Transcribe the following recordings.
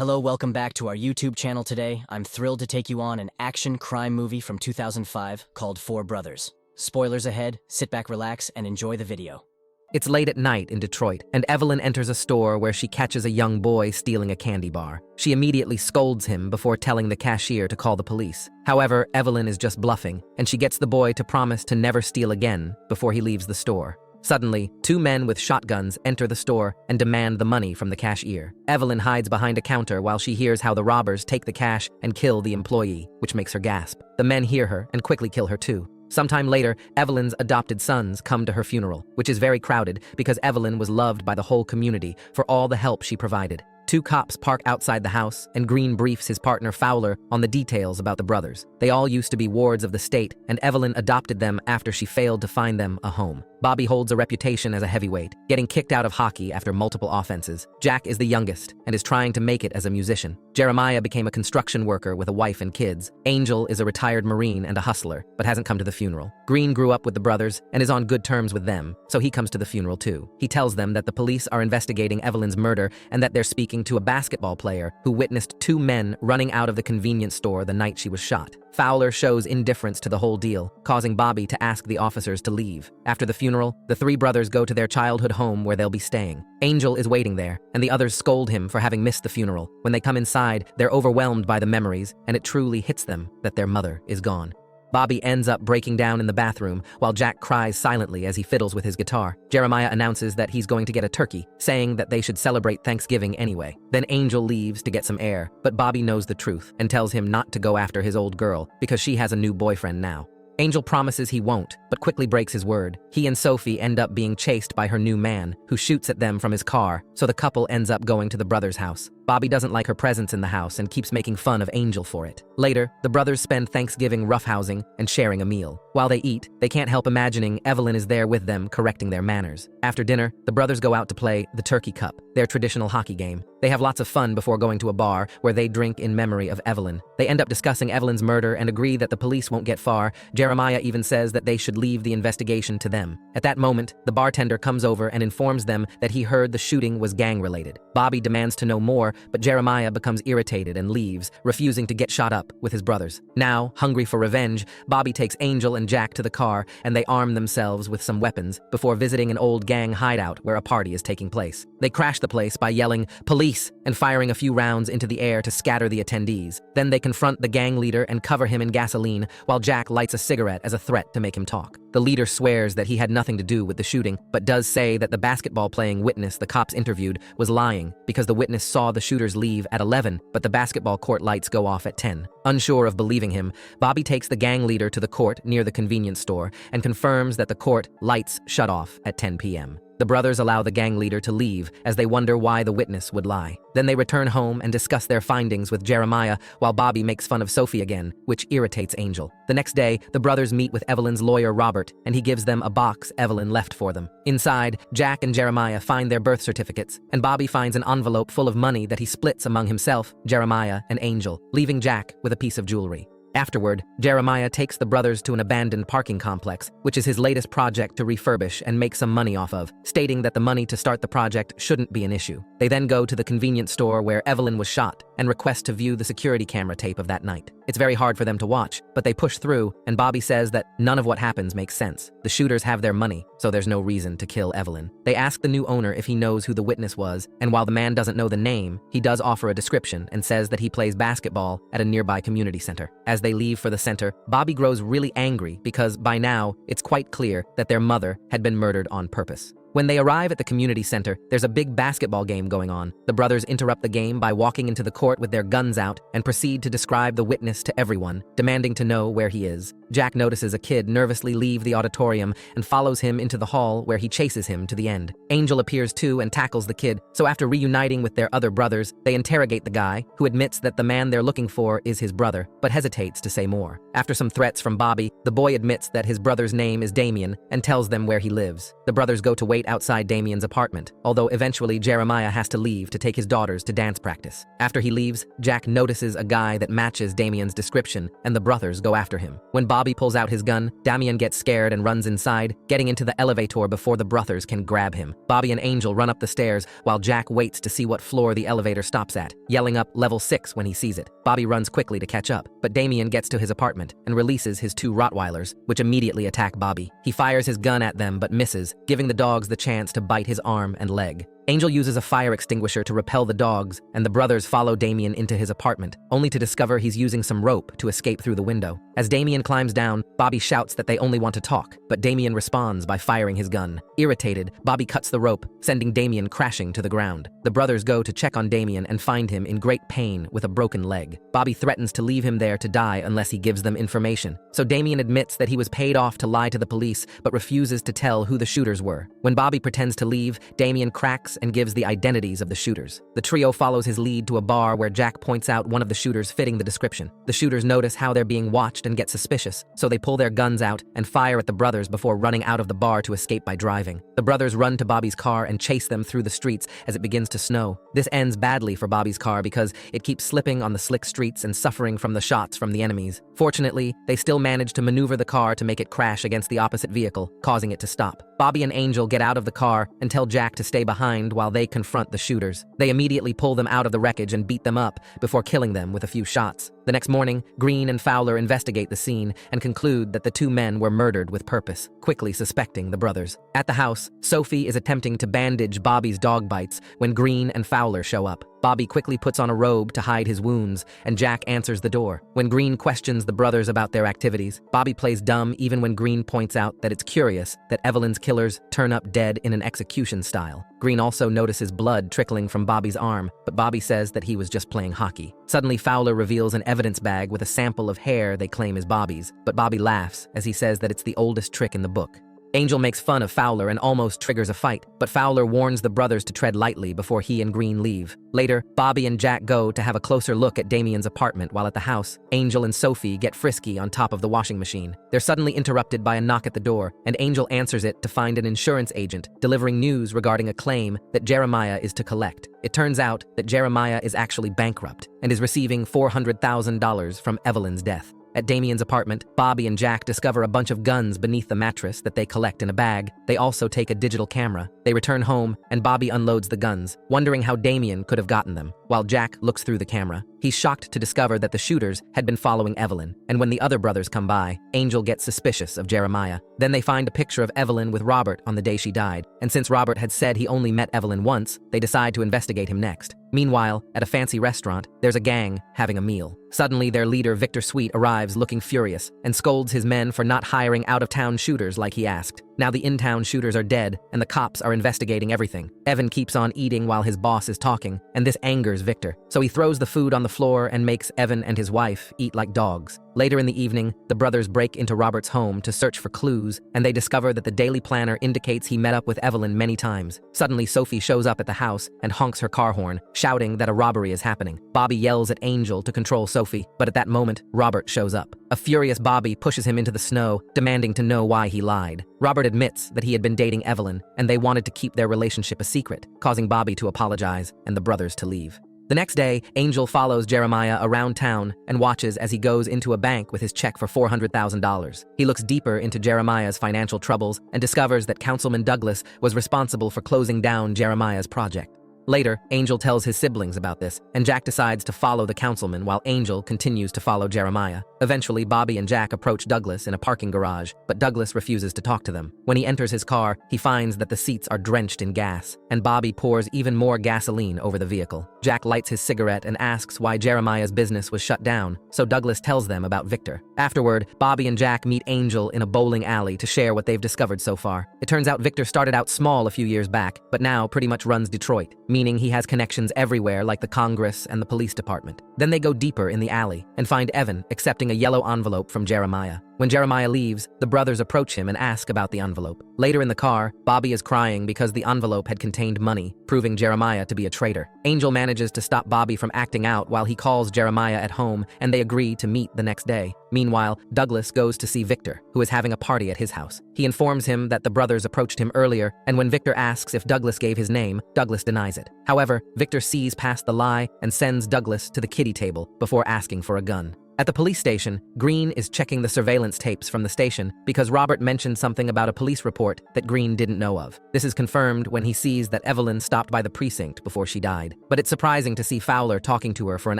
Hello, welcome back to our YouTube channel today. I'm thrilled to take you on an action crime movie from 2005 called Four Brothers. Spoilers ahead, sit back, relax, and enjoy the video. It's late at night in Detroit, and Evelyn enters a store where she catches a young boy stealing a candy bar. She immediately scolds him before telling the cashier to call the police. However, Evelyn is just bluffing, and she gets the boy to promise to never steal again before he leaves the store. Suddenly, two men with shotguns enter the store and demand the money from the cashier. Evelyn hides behind a counter while she hears how the robbers take the cash and kill the employee, which makes her gasp. The men hear her and quickly kill her too. Sometime later, Evelyn's adopted sons come to her funeral, which is very crowded because Evelyn was loved by the whole community for all the help she provided. Two cops park outside the house, and Green briefs his partner Fowler on the details about the brothers. They all used to be wards of the state, and Evelyn adopted them after she failed to find them a home. Bobby holds a reputation as a heavyweight, getting kicked out of hockey after multiple offenses. Jack is the youngest and is trying to make it as a musician. Jeremiah became a construction worker with a wife and kids. Angel is a retired Marine and a hustler, but hasn't come to the funeral. Green grew up with the brothers and is on good terms with them, so he comes to the funeral too. He tells them that the police are investigating Evelyn's murder and that they're speaking to a basketball player who witnessed two men running out of the convenience store the night she was shot. Fowler shows indifference to the whole deal, causing Bobby to ask the officers to leave. After the funeral, the three brothers go to their childhood home where they'll be staying. Angel is waiting there, and the others scold him for having missed the funeral. When they come inside, they're overwhelmed by the memories, and it truly hits them that their mother is gone. Bobby ends up breaking down in the bathroom, while Jack cries silently as he fiddles with his guitar. Jeremiah announces that he's going to get a turkey, saying that they should celebrate Thanksgiving anyway. Then Angel leaves to get some air, but Bobby knows the truth and tells him not to go after his old girl because she has a new boyfriend now. Angel promises he won't, but quickly breaks his word. He and Sophie end up being chased by her new man, who shoots at them from his car, so the couple ends up going to the brothers' house. Bobby doesn't like her presence in the house and keeps making fun of Angel for it. Later, the brothers spend Thanksgiving roughhousing and sharing a meal. While they eat, they can't help imagining Evelyn is there with them correcting their manners. After dinner, the brothers go out to play the Turkey Cup, their traditional hockey game. They have lots of fun before going to a bar where they drink in memory of Evelyn. They end up discussing Evelyn's murder and agree that the police won't get far. Jeremiah even says that they should leave the investigation to them. At that moment, the bartender comes over and informs them that he heard the shooting was gang-related. Bobby demands to know more, but Jeremiah becomes irritated and leaves, refusing to get shot up with his brothers. Now, hungry for revenge, Bobby takes Angel and Jack to the car, and they arm themselves with some weapons before visiting an old gang hideout where a party is taking place. They crash the place by yelling, "Police!" and firing a few rounds into the air to scatter the attendees. Then they confront the gang leader and cover him in gasoline, while Jack lights a cigarette as a threat to make him talk. The leader swears that he had nothing to do with the shooting, but does say that the basketball-playing witness the cops interviewed was lying because the witness saw the shooters leave at 11, but the basketball court lights go off at 10. Unsure of believing him, Bobby takes the gang leader to the court near the convenience store and confirms that the court lights shut off at 10 p.m. The brothers allow the gang leader to leave as they wonder why the witness would lie. Then they return home and discuss their findings with Jeremiah while Bobby makes fun of Sophie again, which irritates Angel. The next day, the brothers meet with Evelyn's lawyer Robert, and he gives them a box Evelyn left for them. Inside, Jack and Jeremiah find their birth certificates, and Bobby finds an envelope full of money that he splits among himself, Jeremiah, and Angel, leaving Jack with a piece of jewelry. Afterward, Jeremiah takes the brothers to an abandoned parking complex, which is his latest project to refurbish and make some money off of, stating that the money to start the project shouldn't be an issue. They then go to the convenience store where Evelyn was shot and request to view the security camera tape of that night. It's very hard for them to watch, but they push through, and Bobby says that none of what happens makes sense. The shooters have their money, so there's no reason to kill Evelyn. They ask the new owner if he knows who the witness was, and while the man doesn't know the name, he does offer a description and says that he plays basketball at a nearby community center. As they leave for the center, Bobby grows really angry because by now, it's quite clear that their mother had been murdered on purpose. When they arrive at the community center, there's a big basketball game going on. The brothers interrupt the game by walking into the court with their guns out and proceed to describe the witness to everyone, demanding to know where he is. Jack notices a kid nervously leave the auditorium and follows him into the hall where he chases him to the end. Angel appears too and tackles the kid, so after reuniting with their other brothers, they interrogate the guy, who admits that the man they're looking for is his brother, but hesitates to say more. After some threats from Bobby, the boy admits that his brother's name is Damien and tells them where he lives. The brothers go to wait wait outside Damien's apartment, although eventually Jeremiah has to leave to take his daughters to dance practice. After he leaves, Jack notices a guy that matches Damien's description, and the brothers go after him. When Bobby pulls out his gun, Damien gets scared and runs inside, getting into the elevator before the brothers can grab him. Bobby and Angel run up the stairs while Jack waits to see what floor the elevator stops at, yelling up level 6 when he sees it. Bobby runs quickly to catch up, but Damien gets to his apartment and releases his 2 Rottweilers, which immediately attack Bobby. He fires his gun at them but misses, giving the dogs the chance to bite his arm and leg. Angel uses a fire extinguisher to repel the dogs, and the brothers follow Damien into his apartment, only to discover he's using some rope to escape through the window. As Damien climbs down, Bobby shouts that they only want to talk, but Damien responds by firing his gun. Irritated, Bobby cuts the rope, sending Damien crashing to the ground. The brothers go to check on Damien and find him in great pain with a broken leg. Bobby threatens to leave him there to die unless he gives them information. So Damien admits that he was paid off to lie to the police, but refuses to tell who the shooters were. When Bobby pretends to leave, Damien cracks and gives the identities of the shooters. The trio follows his lead to a bar where Jack points out one of the shooters fitting the description. The shooters notice how they're being watched and get suspicious, so they pull their guns out and fire at the brothers before running out of the bar to escape by driving. The brothers run to Bobby's car and chase them through the streets as it begins to snow. This ends badly for Bobby's car because it keeps slipping on the slick streets and suffering from the shots from the enemies. Fortunately, they still manage to maneuver the car to make it crash against the opposite vehicle, causing it to stop. Bobby and Angel get out of the car and tell Jack to stay behind while they confront the shooters. They immediately pull them out of the wreckage and beat them up before killing them with a few shots. The next morning, Green and Fowler investigate the scene and conclude that the 2 men were murdered with purpose, quickly suspecting the brothers. At the house, Sophie is attempting to bandage Bobby's dog bites when Green and Fowler show up. Bobby quickly puts on a robe to hide his wounds, and Jack answers the door. When Green questions the brothers about their activities, Bobby plays dumb even when Green points out that it's curious that Evelyn's killers turn up dead in an execution style. Green also notices blood trickling from Bobby's arm, but Bobby says that he was just playing hockey. Suddenly, Fowler reveals an evidence bag with a sample of hair they claim is Bobby's, but Bobby laughs as he says that it's the oldest trick in the book. Angel makes fun of Fowler and almost triggers a fight, but Fowler warns the brothers to tread lightly before he and Green leave. Later, Bobby and Jack go to have a closer look at Damien's apartment while at the house. Angel and Sophie get frisky on top of the washing machine. They're suddenly interrupted by a knock at the door, and Angel answers it to find an insurance agent delivering news regarding a claim that Jeremiah is to collect. It turns out that Jeremiah is actually bankrupt and is receiving $400,000 from Evelyn's death. At Damien's apartment, Bobby and Jack discover a bunch of guns beneath the mattress that they collect in a bag. They also take a digital camera. They return home, and Bobby unloads the guns, wondering how Damien could have gotten them, while Jack looks through the camera. He's shocked to discover that the shooters had been following Evelyn, and when the other brothers come by, Angel gets suspicious of Jeremiah. Then they find a picture of Evelyn with Robert on the day she died, and since Robert had said he only met Evelyn once, they decide to investigate him next. Meanwhile, at a fancy restaurant, there's a gang having a meal. Suddenly, their leader, Victor Sweet, arrives looking furious and scolds his men for not hiring out-of-town shooters like he asked. Now the in-town shooters are dead, and the cops are investigating everything. Evan keeps on eating while his boss is talking, and this angers Victor. So he throws the food on the floor and makes Evan and his wife eat like dogs. Later in the evening, the brothers break into Robert's home to search for clues, and they discover that the Daily Planner indicates he met up with Evelyn many times. Suddenly, Sophie shows up at the house and honks her car horn, shouting that a robbery is happening. Bobby yells at Angel to control Sophie, but at that moment, Robert shows up. A furious Bobby pushes him into the snow, demanding to know why he lied. Robert admits that he had been dating Evelyn, and they wanted to keep their relationship a secret, causing Bobby to apologize and the brothers to leave. The next day, Angel follows Jeremiah around town and watches as he goes into a bank with his check for $400,000. He looks deeper into Jeremiah's financial troubles and discovers that Councilman Douglas was responsible for closing down Jeremiah's project. Later, Angel tells his siblings about this, and Jack decides to follow the councilman while Angel continues to follow Jeremiah. Eventually, Bobby and Jack approach Douglas in a parking garage, but Douglas refuses to talk to them. When he enters his car, he finds that the seats are drenched in gas, and Bobby pours even more gasoline over the vehicle. Jack lights his cigarette and asks why Jeremiah's business was shut down, so Douglas tells them about Victor. Afterward, Bobby and Jack meet Angel in a bowling alley to share what they've discovered so far. It turns out Victor started out small a few years back, but now pretty much runs Detroit, meaning he has connections everywhere like the Congress and the police department. Then they go deeper in the alley and find Evan accepting holding a yellow envelope from Jeremiah. When Jeremiah leaves, the brothers approach him and ask about the envelope. Later in the car, Bobby is crying because the envelope had contained money, proving Jeremiah to be a traitor. Angel manages to stop Bobby from acting out while he calls Jeremiah at home, and they agree to meet the next day. Meanwhile, Douglas goes to see Victor, who is having a party at his house. He informs him that the brothers approached him earlier, and when Victor asks if Douglas gave his name, Douglas denies it. However, Victor sees past the lie and sends Douglas to the kiddie table before asking for a gun. At the police station, Green is checking the surveillance tapes from the station because Robert mentioned something about a police report that Green didn't know of. This is confirmed when he sees that Evelyn stopped by the precinct before she died. But it's surprising to see Fowler talking to her for an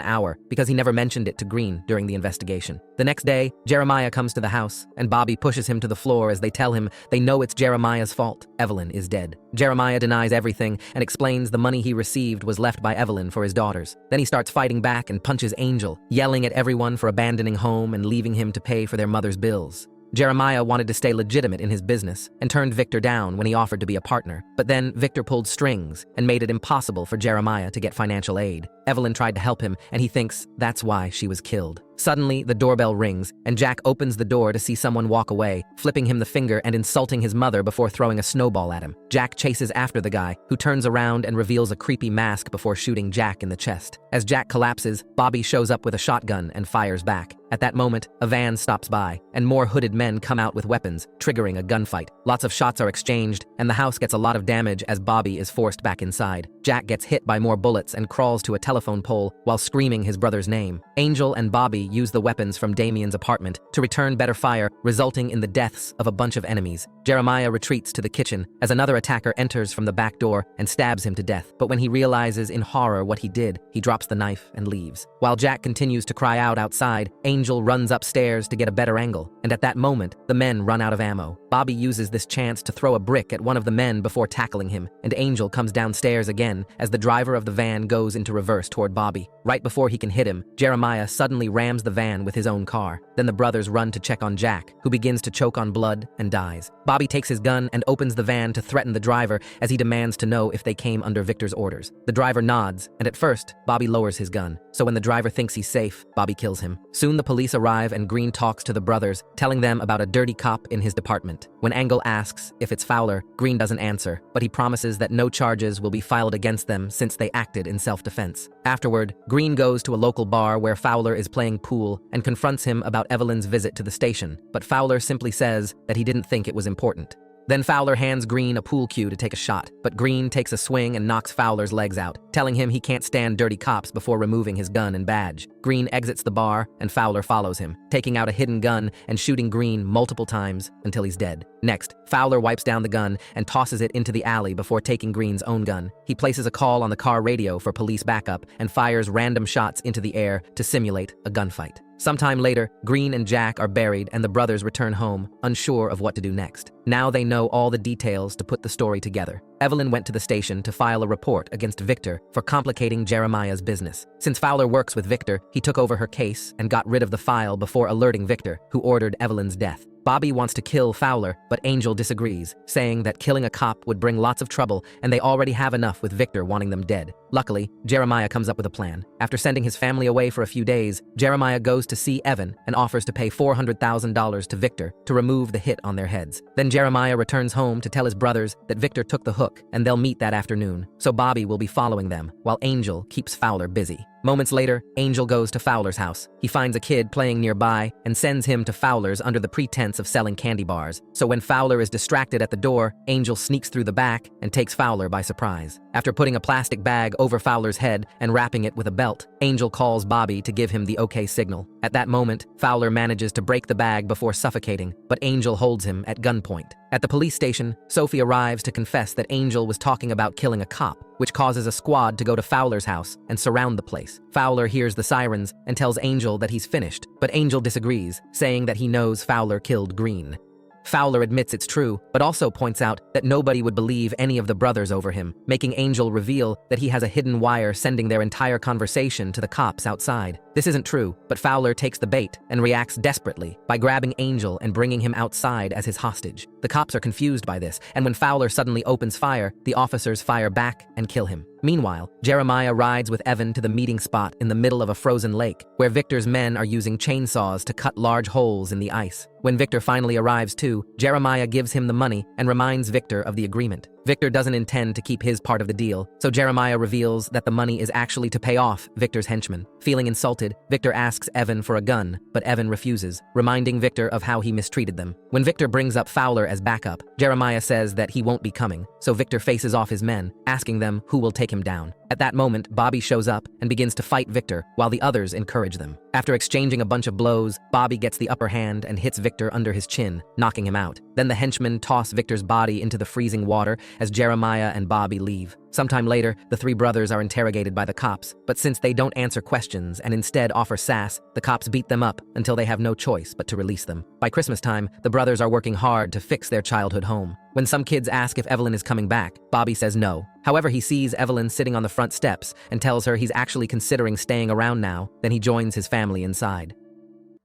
hour because he never mentioned it to Green during the investigation. The next day, Jeremiah comes to the house, and Bobby pushes him to the floor as they tell him they know it's Jeremiah's fault. Evelyn is dead. Jeremiah denies everything and explains the money he received was left by Evelyn for his daughters. Then he starts fighting back and punches Angel, yelling at everyone for abandoning home and leaving him to pay for their mother's bills. Jeremiah wanted to stay legitimate in his business and turned Victor down when he offered to be a partner. But then Victor pulled strings and made it impossible for Jeremiah to get financial aid. Evelyn tried to help him, and he thinks that's why she was killed. Suddenly, the doorbell rings, and Jack opens the door to see someone walk away, flipping him the finger and insulting his mother before throwing a snowball at him. Jack chases after the guy, who turns around and reveals a creepy mask before shooting Jack in the chest. As Jack collapses, Bobby shows up with a shotgun and fires back. At that moment, a van stops by, and more hooded men come out with weapons, triggering a gunfight. Lots of shots are exchanged, and the house gets a lot of damage as Bobby is forced back inside. Jack gets hit by more bullets and crawls to a telephone pole while screaming his brother's name. Angel and Bobby use the weapons from Damien's apartment to return better fire, resulting in the deaths of a bunch of enemies. Jeremiah retreats to the kitchen as another attacker enters from the back door and stabs him to death. But when he realizes in horror what he did, he drops the knife and leaves. While Jack continues to cry out outside, Angel runs upstairs to get a better angle, and at that moment, the men run out of ammo. Bobby uses this chance to throw a brick at one of the men before tackling him, and Angel comes downstairs again as the driver of the van goes into reverse toward Bobby. Right before he can hit him, Jeremiah suddenly rams the van with his own car. Then the brothers run to check on Jack, who begins to choke on blood and dies. Bobby takes his gun and opens the van to threaten the driver as he demands to know if they came under Victor's orders. The driver nods, and at first, Bobby lowers his gun. So when the driver thinks he's safe, Bobby kills him. Soon the police arrive and Green talks to the brothers, telling them about a dirty cop in his department. When Angle asks if it's Fowler, Green doesn't answer, but he promises that no charges will be filed against them since they acted in self-defense. Afterward, Green goes to a local bar where Fowler is playing pool and confronts him about Evelyn's visit to the station, but Fowler simply says that he didn't think it was important. Then Fowler hands Green a pool cue to take a shot, but Green takes a swing and knocks Fowler's legs out, telling him he can't stand dirty cops before removing his gun and badge. Green exits the bar, and Fowler follows him, taking out a hidden gun and shooting Green multiple times until he's dead. Next, Fowler wipes down the gun and tosses it into the alley before taking Green's own gun. He places a call on the car radio for police backup and fires random shots into the air to simulate a gunfight. Sometime later, Green and Jack are buried and the brothers return home, unsure of what to do next. Now they know all the details to put the story together. Evelyn went to the station to file a report against Victor for complicating Jeremiah's business. Since Fowler works with Victor, he took over her case and got rid of the file before alerting Victor, who ordered Evelyn's death. Bobby wants to kill Fowler, but Angel disagrees, saying that killing a cop would bring lots of trouble and they already have enough with Victor wanting them dead. Luckily, Jeremiah comes up with a plan. After sending his family away for a few days, Jeremiah goes to see Evan and offers to pay $400,000 to Victor to remove the hit on their heads. Then Jeremiah returns home to tell his brothers that Victor took the hook and they'll meet that afternoon, so Bobby will be following them, while Angel keeps Fowler busy. Moments later, Angel goes to Fowler's house. He finds a kid playing nearby and sends him to Fowler's under the pretense of selling candy bars. So when Fowler is distracted at the door, Angel sneaks through the back and takes Fowler by surprise. After putting a plastic bag over Fowler's head and wrapping it with a belt, Angel calls Bobby to give him the okay signal. At that moment, Fowler manages to break the bag before suffocating, but Angel holds him at gunpoint. At the police station, Sophie arrives to confess that Angel was talking about killing a cop, which causes a squad to go to Fowler's house and surround the place. Fowler hears the sirens and tells Angel that he's finished, but Angel disagrees, saying that he knows Fowler killed Green. Fowler admits it's true, but also points out that nobody would believe any of the brothers over him, making Angel reveal that he has a hidden wire sending their entire conversation to the cops outside. This isn't true, but Fowler takes the bait and reacts desperately by grabbing Angel and bringing him outside as his hostage. The cops are confused by this, and when Fowler suddenly opens fire, the officers fire back and kill him. Meanwhile, Jeremiah rides with Evan to the meeting spot in the middle of a frozen lake, where Victor's men are using chainsaws to cut large holes in the ice. When Victor finally arrives too, Jeremiah gives him the money and reminds Victor of the agreement. Victor doesn't intend to keep his part of the deal, so Jeremiah reveals that the money is actually to pay off Victor's henchmen. Feeling insulted, Victor asks Evan for a gun, but Evan refuses, reminding Victor of how he mistreated them. When Victor brings up Fowler as backup, Jeremiah says that he won't be coming, so Victor faces off his men, asking them who will take him down. At that moment, Bobby shows up and begins to fight Victor, while the others encourage them. After exchanging a bunch of blows, Bobby gets the upper hand and hits Victor under his chin, knocking him out. Then the henchmen toss Victor's body into the freezing water as Jeremiah and Bobby leave. Sometime later, the three brothers are interrogated by the cops, but since they don't answer questions and instead offer sass, the cops beat them up until they have no choice but to release them. By Christmas time, the brothers are working hard to fix their childhood home. When some kids ask if Evelyn is coming back, Bobby says no. However, he sees Evelyn sitting on the front steps and tells her he's actually considering staying around now. Then he joins his family inside.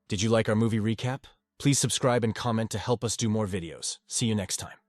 Did you like our movie recap? Please subscribe and comment to help us do more videos. See you next time.